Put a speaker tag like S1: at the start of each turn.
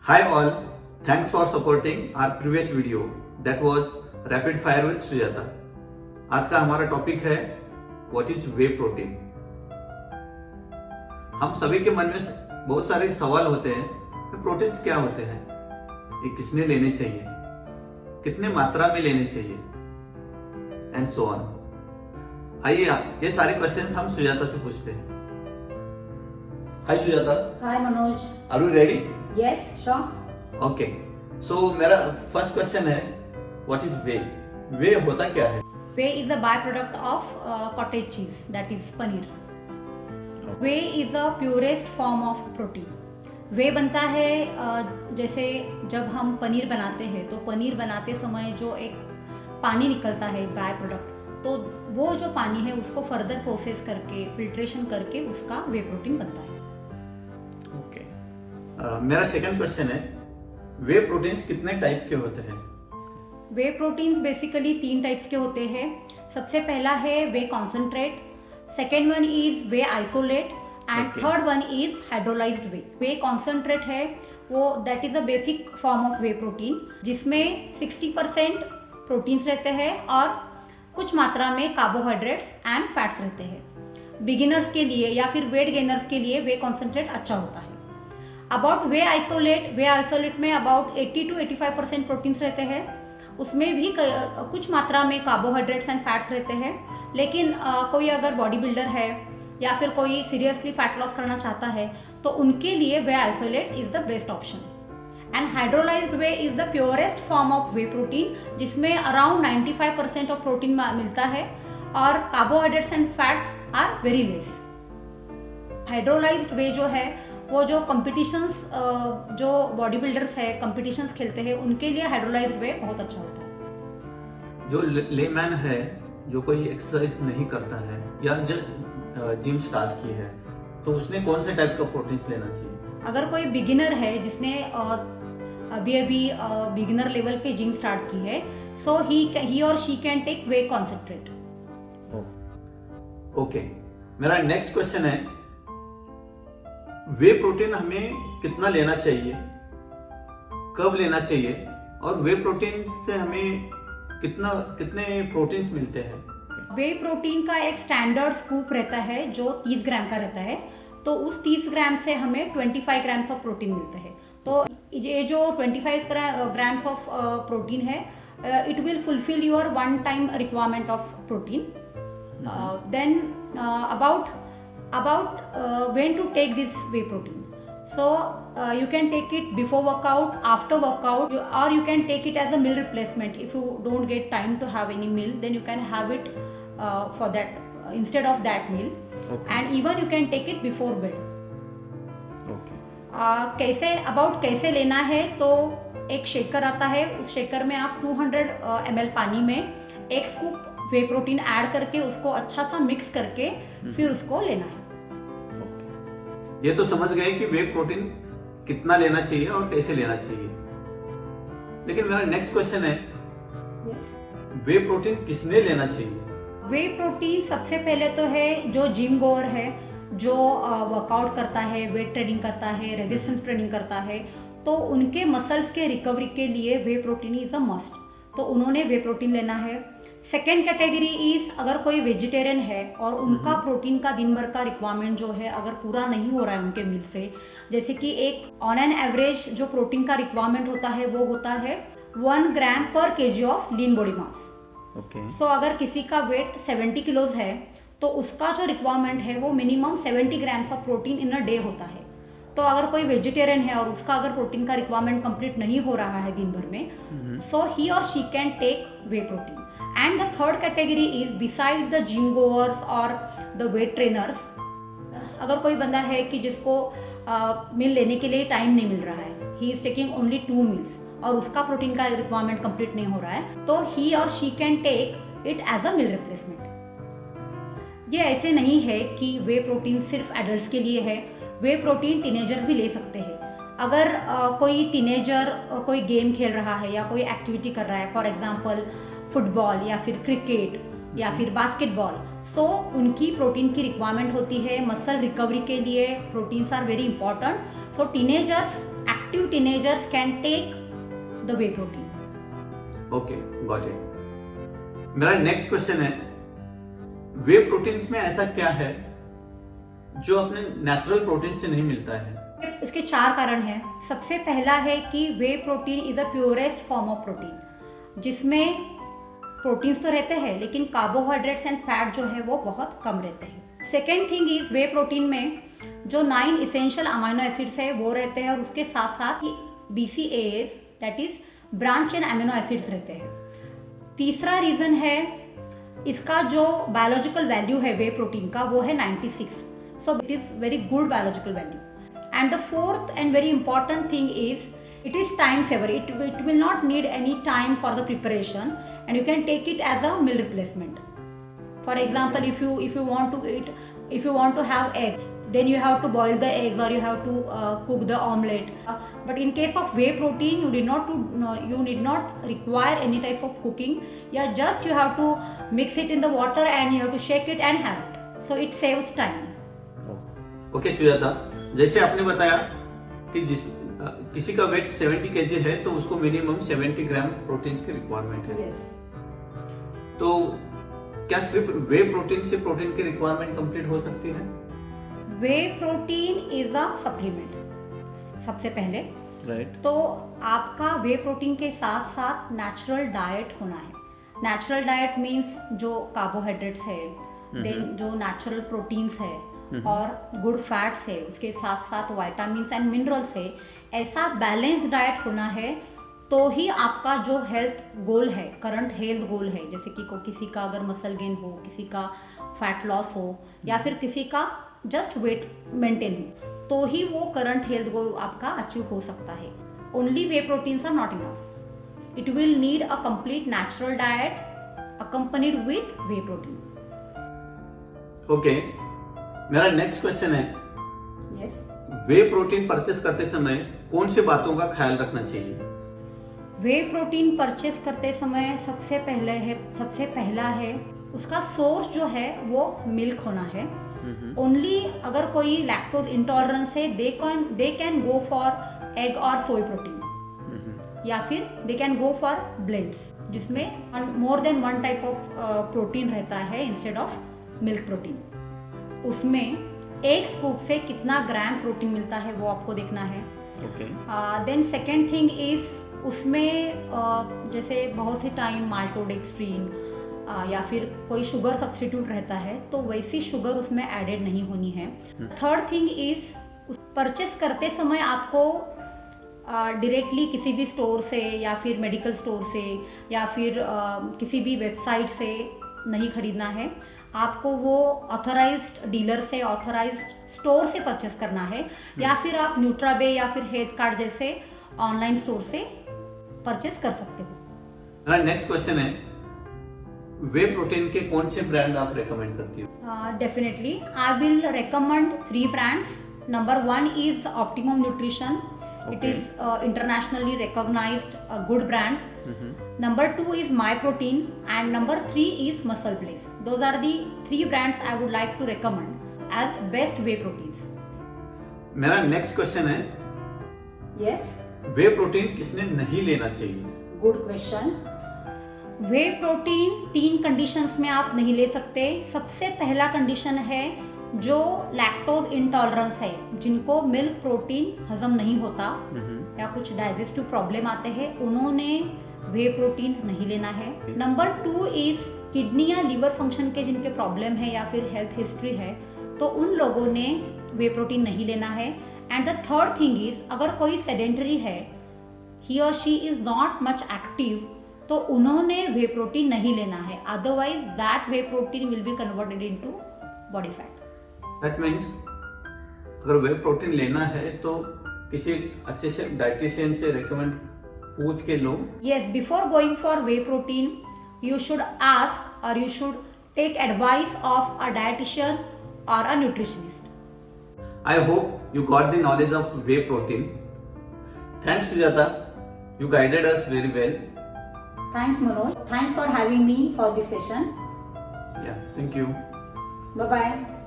S1: Hi all, thanks for supporting our previous video that was Rapid Fire with Sujata. आज का हमारा topic है What is Whey Protein. हम सभी के मन में बहुत सारे सवाल होते हैं कि प्रोटीन्स क्या होते हैं, ये किसने लेने चाहिए, कितने मात्रा में लेने चाहिए एंड सो ऑन. आइए ये सारे क्वेश्चंस हम सुजाता से पूछते हैं. Hi Sujata.
S2: Hi Manoj.
S1: Are you ready?
S2: Yes sure.
S1: Okay, so मेरा फर्स्ट क्वेश्चन है व्हाट इज वे. वे होता क्या है?
S2: Whey is a by product of cottage cheese, that is paneer. Whey is a purest form of protein. Whey बनता है जैसे जब हम पनीर बनाते हैं तो पनीर बनाते समय जो एक पानी निकलता है बाय प्रोडक्ट, तो वो जो पानी है उसको फर्दर प्रोसेस करके फिल्ट्रेशन करके उसका वे प्रोटीन बनता है.
S1: ओके, मेरा सेकंड क्वेश्चन है वे प्रोटीन्स कितने टाइप के होते हैं?
S2: वे प्रोटीन्स बेसिकली 3 टाइप्स के होते हैं. सबसे पहला है whey concentrate, second one is whey isolate and third one is hydrolysed whey. Whey concentrate है वो that is a basic form of whey protein जिसमें 60% प्रोटीन्स रहते हैं और कुछ मात्रा में कार्बोहाइड्रेट्स एंड फैट्स रहते हैं. बिगिनर्स के लिए या फिर वेट गेनर्स के लिए वे कॉन्सेंट्रेट अच्छा होता है. अबाउट वे आइसोलेट में अबाउट 80 to 85% प्रोटीन्स रहते हैं. उसमें भी कुछ मात्रा में कार्बोहाइड्रेट्स एंड फैट्स रहते हैं. लेकिन कोई अगर बॉडी बिल्डर है या फिर कोई सीरियसली फैट लॉस करना चाहता है तो उनके लिए whey isolate is the best option. And hydrolysed whey is the purest form of whey protein जिसमें अराउंड 95% ऑफ प्रोटीन मिलता है और carbohydrates and fats are very less. Hydrolysed whey जो है वो जो कॉम्पिटिशन्स जो बॉडी बिल्डर्स है कॉम्पिटिशन्स खेलते हैं उनके लिए हाइड्रोलाइज्ड वे बहुत अच्छा होता है.
S1: जो लेमैन है, जो कोई एक्सरसाइज नहीं करता है या जस्ट जिम स्टार्ट की है, तो उसने कौन से टाइप का प्रोटीन्स लेना चाहिए?
S2: अगर कोई बिगिनर है जिसने अभी बिगिनर लेवल पे जिम स्टार्ट की है, सो ही और she can take whey concentrate.
S1: Okay, मेरा नेक्स्ट क्वेश्चन है वे प्रोटीन हमें कितना लेना चाहिए, कब लेना चाहिए और वे प्रोटीन से हमें कितने प्रोटीन्स मिलते हैं?
S2: वे प्रोटीन का एक स्टैंडर्ड स्कूप रहता है जो 30 ग्राम का रहता है. तो उस 30 ग्राम से हमें 25 ग्राम्स ऑफ प्रोटीन मिलता है. तो ये जो 25 ग्राम्स ऑफ प्रोटीन है it will fulfill your one time requirement of protein. Then about when to take this whey protein. So you can take it before workout, after workout, or you can take it as a meal replacement. If you don't get time to have any meal, then you can have it for that instead of that meal. Okay. And even you can take it before bed. Okay. कैसे लेना है, तो एक shaker आता है. उस shaker में आप 200 ml पानी में एक स्कूप वे प्रोटीन ऐड करके उसको अच्छा सा मिक्स करके फिर उसको लेना है.
S1: ये तो समझ गए कि वे प्रोटीन कितना लेना चाहिए और कैसे लेना चाहिए. लेकिन मेरा नेक्स्ट क्वेश्चन है वे प्रोटीन किसने लेना चाहिए?
S2: वे प्रोटीन सबसे पहले तो है जो जिम गोअर है, जो वर्कआउट करता है, वेट ट्रेनिंग करता है, रेजिस्टेंस ट्रेनिंग करता है, तो उनके मसल्स के रिकवरी के लिए वे प्रोटीन इज अ मस्ट. तो उन्होंने वे प्रोटीन लेना है. सेकेंड कैटेगरी इज अगर कोई वेजिटेरियन है और उनका प्रोटीन का दिन भर का रिक्वायरमेंट जो है अगर पूरा नहीं हो रहा है उनके मील से, जैसे कि एक ऑन एन एवरेज जो प्रोटीन का रिक्वायरमेंट होता है वो होता है 1 gram per kg of lean body mass. So अगर किसी का वेट 70 किलोज है तो उसका जो रिक्वायरमेंट है वो minimum 70 grams of protein in a day होता है. तो अगर कोई वेजिटेरियन है और उसका अगर प्रोटीन का रिक्वायरमेंट कंप्लीट नहीं हो रहा है दिन भर में, सो ही और she can take whey protein. And the third category is beside the gym goers or the weight trainers. अगर कोई बंदा है कि जिसको मील लेने के लिए टाइम नहीं मिल रहा है, he is taking only 2 meals और उसका प्रोटीन का रिक्वायरमेंट कंप्लीट नहीं हो रहा है, तो he or she can take it as a meal replacement. ये ऐसे नहीं है कि वे प्रोटीन सिर्फ एडल्ट्स के लिए है. वे प्रोटीन टीनेजर्स भी ले सकते हैं. अगर कोई टीनेजर कोई गेम खेल रहा है या कोई एक्टिविटी कर रहा है, फॉर एग्जाम्पल फुटबॉल या फिर क्रिकेट या फिर बास्केटबॉल, सो उनकी प्रोटीन की रिक्वायरमेंट होती है. मसल रिकवरी के लिए proteins are very important. So teenagers active teenagers can take the whey protein.
S1: Okay, got it. मेरा नेक्स्ट क्वेश्चन है, वे प्रोटीन्स में ऐसा क्या है जो अपने नेचुरल प्रोटीन से नहीं मिलता है?
S2: इसके 4 कारण हैं। सबसे पहला है कि whey protein is the purest form of protein, जिसमें प्रोटीन्स तो रहते हैं लेकिन कार्बोहाइड्रेट्स एंड फैट जो है वो बहुत कम रहते हैं। Second thing is way protein में जो 9 इसेंशियल अमाइनो एसिड्स है वो रहते हैं और उसके साथ साथ BCAAs that is branch chain amino acids रहते हैं। तीसरा रीजन है इसका जो बायोलॉजिकल वैल्यू है वे प्रोटीन का वो है 96, so it is very good biological value. And the fourth and very important thing is it is time saver. It will not need any time for the preparation and you can take it as a meal replacement. For example, if you want to have egg, then you have to boil the eggs or you have to cook the omelette. But in case of whey protein, you need not require any type of cooking. Yeah, just you have to mix it in the water and you have to shake it and have it. So it saves time.
S1: Okay Sujata, जैसे आपने बताया कि किसी का wait 70 kg है तो उसको minimum 70 gram protein की रिक्वायरमेंट है।
S2: Yes.
S1: तो क्या सिर्फ वे प्रोटीन से प्रोटीन की रिक्वायरमेंट कंप्लीट हो सकती है?
S2: Whey protein is a supplement सबसे पहले,
S1: राइट।
S2: तो आपका वे प्रोटीन के साथ साथ नेचुरल डाइट होना है। नेचुरल डाइट मीन्स जो कार्बोहाइड्रेट्स है, देन जो नेचुरल प्रोटीन्स है और गुड फैट्स है, उसके साथ साथ विटामिन्स एंड मिनरल्स है। ऐसा बैलेंस डाइट होना है तो ही आपका जो हेल्थ गोल है, करंट हेल्थ गोल है, जैसे कि किसी का अगर मसल गेन हो, किसी का फैट लॉस हो या फिर किसी का जस्ट वेट मेंटेन हो, तो ही वो करंट हेल्थ गोल आपका अचीव हो सकता है। Only whey proteins are not enough, it will need a complete natural diet accompanied with whey protein.
S1: Okay, मेरा नेक्स्ट क्वेश्चन है,
S2: यस,
S1: वे प्रोटीन परचेस करते समय कौन सी बातों का ख्याल रखना चाहिए?
S2: वे प्रोटीन परचेस करते समय सबसे पहला है उसका सोर्स जो है वो मिल्क होना है। ओनली अगर कोई लैक्टोज इंटॉलरेंस है they can go for egg और सोय प्रोटीन, या फिर they can go for blends जिसमें more than 1 type of protein रहता है इंस्टेड ऑफ मिल्क प्रोटीन। उसमें एक स्कूप से कितना ग्राम प्रोटीन मिलता है वो आपको देखना है। देन सेकेंड थिंग इज उसमें जैसे बहुत से टाइम माल्टोडेक्स्ट्रीन या फिर कोई शुगर सब्स्टिट्यूट रहता है तो वैसी शुगर उसमें एडेड नहीं होनी है। थर्ड थिंग इज परचेस करते समय आपको डायरेक्टली किसी भी स्टोर से या फिर मेडिकल स्टोर से या फिर किसी भी वेबसाइट से नहीं खरीदना है। आपको वो ऑथराइज्ड डीलर से, ऑथराइज्ड स्टोर से परचेस करना है, या फिर आप न्यूट्राबे या फिर हेल्थ कार्ड जैसे ऑनलाइन स्टोर से परचेस कर सकते हो।
S1: मेरा नेक्स्ट क्वेश्चन है, वे प्रोटीन के कौन से ब्रांड आप रेकमेंड करती हो?
S2: Definitely I will recommend 3 brands. Number 1 is optimum nutrition, it is internationally recognized a good brand. Number 2 is MyProtein and number 3 is Muscle Blaze. Those are the 3 brands I would like to recommend as best whey proteins.
S1: मेरा next question है,
S2: Yes,
S1: वे protein किसने नहीं लेना चाहिए?
S2: good question. वे protein 3 conditions में आप नहीं ले सकते। सबसे पहला कंडीशन है जो लैक्टोज इंटॉलरेंस है, जिनको मिल्क प्रोटीन हजम नहीं होता या कुछ डाइजेस्टिव प्रॉब्लम आते हैं, उन्होंने वे प्रोटीन नहीं लेना है। नंबर 2 इज किडनी या लीवर फंक्शन के जिनके प्रॉब्लम है या फिर हेल्थ हिस्ट्री है तो उन लोगों ने वे प्रोटीन नहीं लेना है। And the third thing is अगर कोई सेडेंटरी है, ही और she is not much active, तो उन्होंने वे प्रोटीन नहीं लेना है। Otherwise that way protein will be converted into body fat.
S1: That means अगर वे प्रोटीन लेना है तो किसी अच्छे से डाइटिशियन से रेकमेंड पूछ के लो।
S2: Yes, before going for whey protein, you should ask or you should take advice of a dietitian or a nutritionist.
S1: I hope you got the knowledge of whey protein. Thanks Sujata, you guided us very well.
S2: Thanks Manoj. Thanks for having me for this session.
S1: Yeah, thank you.
S2: Bye bye.